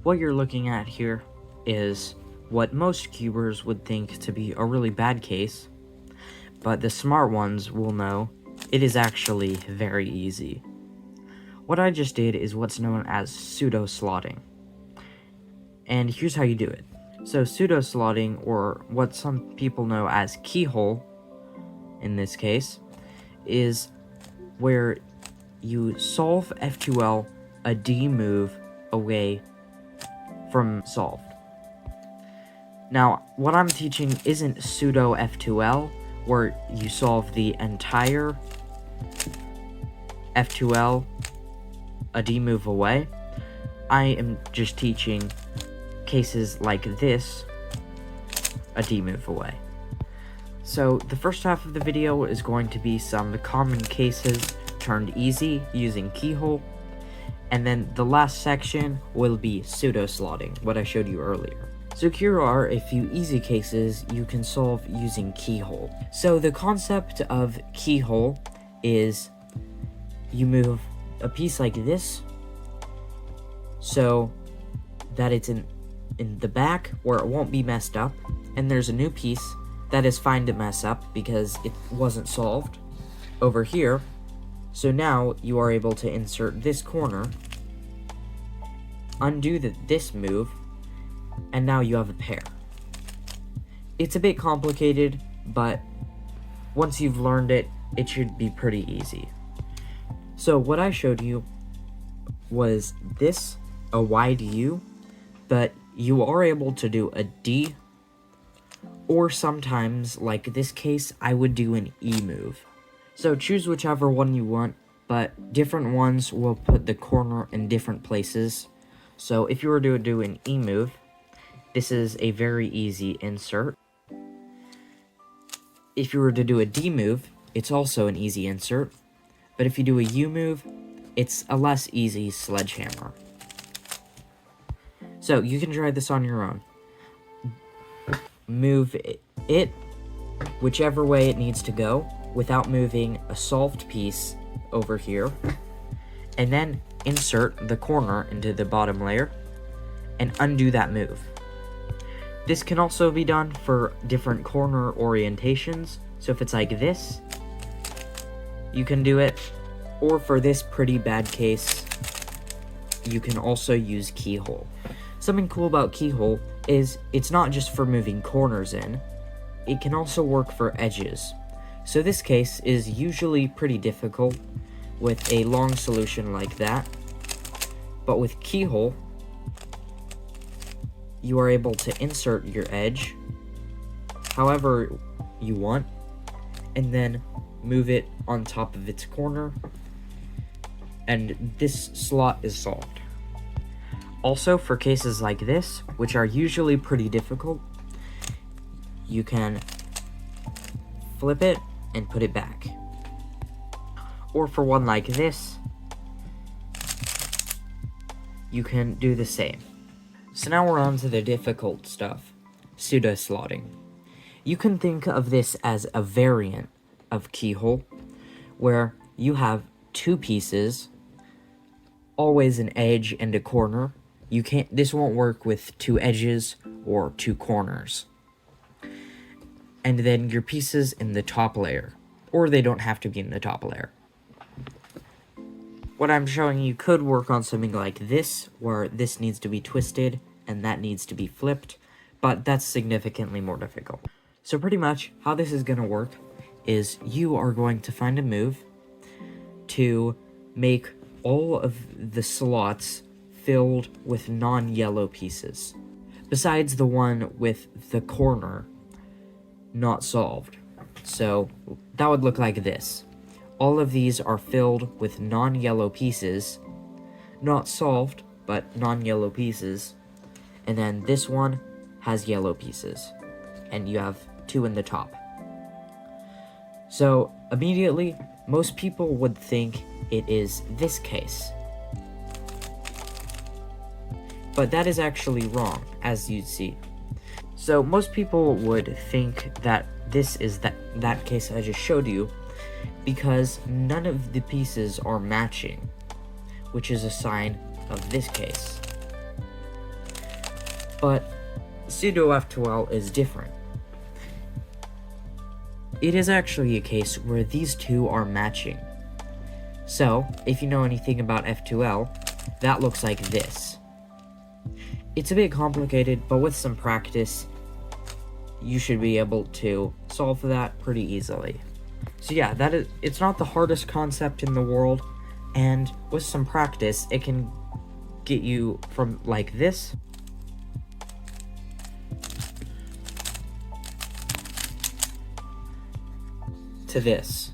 What you're looking at here is what most cubers would think to be a really bad case, but the smart ones will know it is actually very easy. What I just did is what's known as pseudo-slotting. And here's how you do it. So pseudo-slotting, or what some people know as keyhole, in this case, is where you solve F2L a D move away from solved. Now, what I'm teaching isn't pseudo F2L, where you solve the entire F2L a D move away. I am just teaching cases like this, a D move away. So the first half of the video is going to be some common cases turned easy using Keyhole, and then the last section will be pseudo-slotting, what I showed you earlier. So here are a few easy cases you can solve using Keyhole. So the concept of Keyhole is you move a piece like this so that it's in the back where it won't be messed up, and there's a new piece that is fine to mess up because it wasn't solved over here. So now you are able to insert this corner, undo this move, and now you have a pair. It's a bit complicated, but once you've learned it, it should be pretty easy. So what I showed you was this, a wide U, but you are able to do a D, or sometimes, like this case, I would do an E move. So choose whichever one you want, but different ones will put the corner in different places. So if you were to do an E move, this is a very easy insert. If you were to do a D move, it's also an easy insert. But if you do a U move, it's a less easy sledgehammer. So you can try this on your own. Move it whichever way it needs to go without moving a solved piece over here, and then insert the corner into the bottom layer and undo that move. This can also be done for different corner orientations, so if it's like this, you can do it, or for this pretty bad case, you can also use Keyhole. Something cool about Keyhole is it's not just for moving corners in, it can also work for edges. So this case is usually pretty difficult with a long solution like that, but with Keyhole, you are able to insert your edge however you want, and then move it on top of its corner, and this slot is solved. Also, for cases like this, which are usually pretty difficult, you can flip it and put it back. Or for one like this, you can do the same. So now we're on to the difficult stuff, pseudo-slotting. You can think of this as a variant of Keyhole, where you have two pieces, always an edge and a corner. This won't work with two edges or two corners. And then your pieces in the top layer, or they don't have to be in the top layer. What I'm showing you could work on something like this, where this needs to be twisted and that needs to be flipped, but that's significantly more difficult. So pretty much how this is going to work is you are going to find a move to make all of the slots filled with non-yellow pieces, besides the one with the corner not solved. So that would look like this. All of these are filled with non-yellow pieces, not solved, but non-yellow pieces, and then this one has yellow pieces, and you have two in the top. So immediately, most people would think it is this case. But that is actually wrong, as you see. So most people would think that this is that case I just showed you, because none of the pieces are matching, which is a sign of this case. But pseudo F2L is different. It is actually a case where these two are matching. So, if you know anything about F2L, that looks like this. It's a bit complicated, but with some practice, you should be able to solve that pretty easily. So yeah, it's not the hardest concept in the world, and with some practice, it can get you from like this to this.